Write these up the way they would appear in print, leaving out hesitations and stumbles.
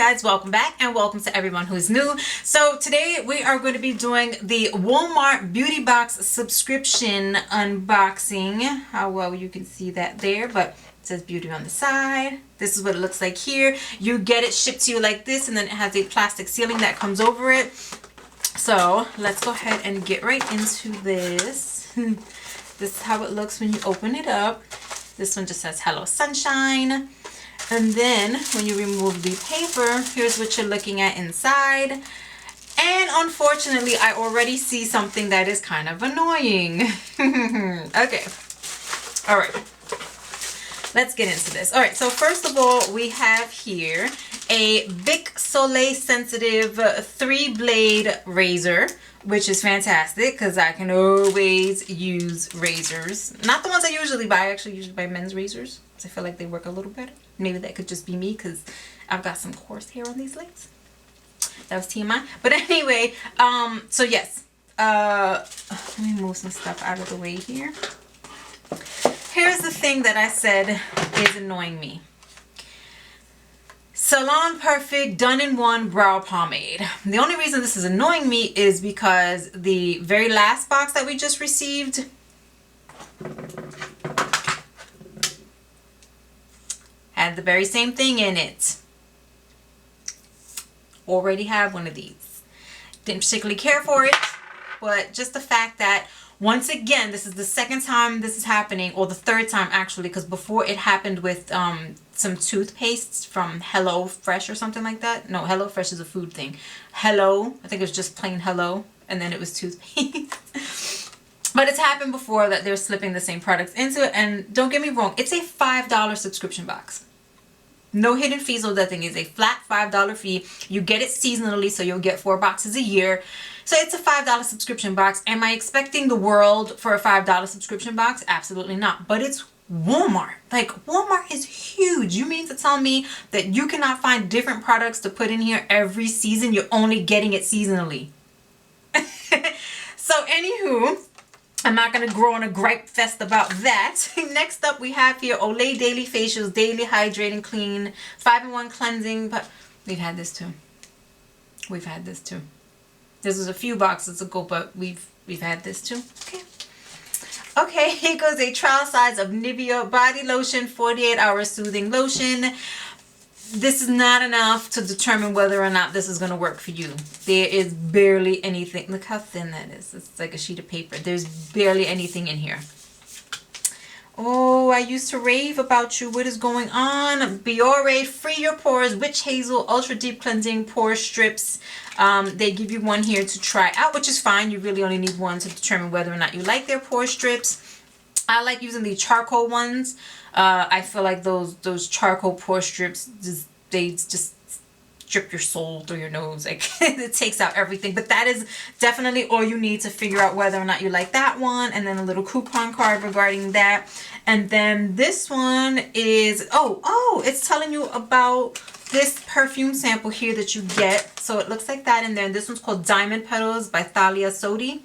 guys, welcome back and welcome to everyone who's new. So today we are going to be doing the Walmart Beauty Box subscription unboxing. How well you can see that there, but it says beauty on the side. This is what it looks like here. You get it shipped to you like this, and then it has a plastic sealing that comes over it. So let's go ahead and get right into this. This is how it looks when you open it up. This one just says hello sunshine. And then when you remove the paper, here's what you're looking at inside. And unfortunately, I already see something that is kind of annoying. Okay. All right. Let's get into this. All right. So first of all, we have here a Bic Soleil Sensitive 3-blade razor, which is fantastic because I can always use razors. Not the ones I usually buy. I actually usually buy men's razors. I feel like they work a little better. Maybe that could just be me because I've got some coarse hair on these legs. That was TMI. But anyway, so yes. Let me move some stuff out of the way here. Here's the thing that I said is annoying me. Salon Perfect Done-in-One Brow Pomade. The only reason this is annoying me is because the very last box that we just received had the very same thing in it. Already have one of these. Didn't particularly care for it, but just the fact that once again, this is the second time this is happening, or the third time actually, because before it happened with some toothpastes from Hello Fresh or something like that. No, Hello Fresh is a food thing. Hello, I think it was just plain Hello, and then it was toothpaste. But it's happened before that they're slipping the same products into it, and don't get me wrong, it's a $5 subscription box. No hidden fees, so that thing is a flat $5 fee. You get it seasonally, so you'll get 4 boxes a year. So it's a $5 subscription box. Am I expecting the world for a $5 subscription box? Absolutely not. But it's Walmart. Like, Walmart is huge. You mean to tell me that you cannot find different products to put in here every season? You're only getting it seasonally. So anywho, I'm not going to grow on a gripe fest about that. Next up, we have here Olay Daily Facials, Daily Hydrating Clean, 5-in-1 Cleansing. But we've had this too. We've had this too. This was a few boxes ago, but we've had this too. Okay. Okay, here goes a trial size of Nivea Body Lotion, 48-hour Soothing Lotion. This is not enough to determine whether or not this is going to work for you. There is barely anything. Look how thin that is. It's like a sheet of paper. There's barely anything in here. Oh, I used to rave about you. What is going on? Biore Free Your Pores Witch Hazel Ultra Deep Cleansing Pore Strips. They give you one here to try out, which is fine. You really only need one to determine whether or not you like their pore strips. I like using the charcoal ones. I feel like those charcoal pore strips, they just drip your soul through your nose. Like, it takes out everything. But that is definitely all you need to figure out whether or not you like that one. And then a little coupon card regarding that. And then this one is, oh, it's telling you about this perfume sample here that you get. So it looks like that in there. And this one's called Diamond Petals by Thalia Sodi.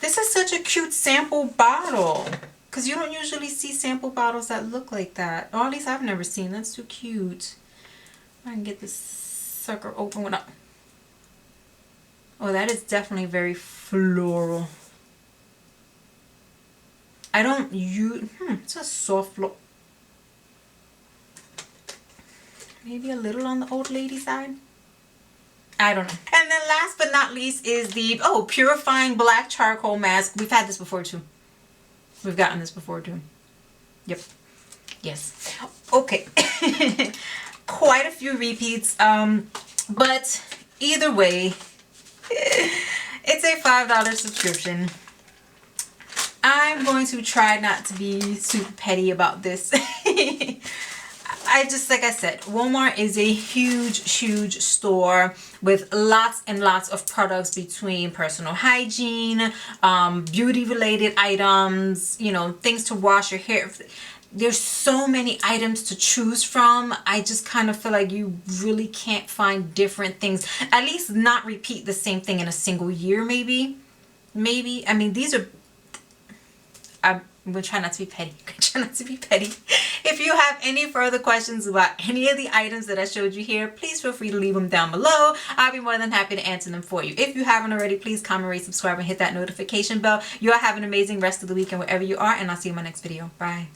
This is such a cute sample bottle, because you don't usually see sample bottles that look like that. Or at least I've never seen. That's too cute. I can get this sucker open without... Oh, that is definitely very floral. I don't use... it's a soft look. Maybe a little on the old lady side. I don't know. And then last but not least is the, Purifying Black Charcoal Mask. We've had this before too. We've gotten this before too. Yep. Yes. Okay. Quite a few repeats. But either way, it's a $5 subscription. I'm going to try not to be super petty about this. Like I said, Walmart is a huge store with lots and lots of products between personal hygiene, beauty related items, you know, things to wash your hair. There's so many items to choose from. I just kind of feel like you really can't find different things. At least not repeat the same thing in a single year, maybe. I mean, these are... I'm going to try not to be petty. If you have any further questions about any of the items that I showed you here, please feel free to leave them down below. I'll be more than happy to answer them for you. If you haven't already, please comment, rate, subscribe, and hit that notification bell. You all have an amazing rest of the weekend wherever you are, and I'll see you in my next video. Bye.